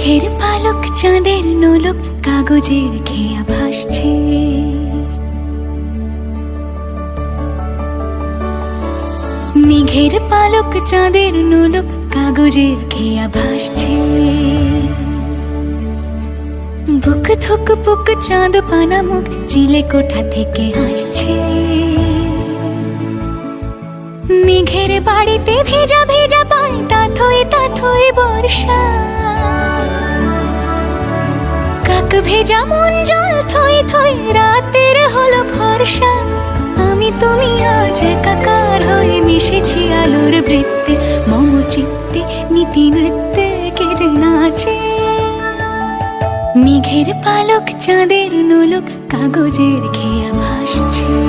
মেঘের পালক চাঁদের নোলক কাগজের খেয়া ভাসছে। মেঘের পালক চাঁদের নোলক কাগজের খেয়া ভাসছে। বুক থুক বুক চাঁদ পানা মুখ চিলে কোঠা থেকে হাসছে। মেঘের বাড়িতে ভেজা ভেজা পায় তাথই বর্ষা। কাক ভেজা মন জল থই থই রাতের হলো ভরসা। আমি তুমি আজ একাকার হয়ে মিশেছি আলোর বৃত্তে। মম চিত্তে নীতি নৃত্যে কে যে নাচে। মেঘের পালক চাঁদের নোলক কাগজের খেয়া ভাসছে।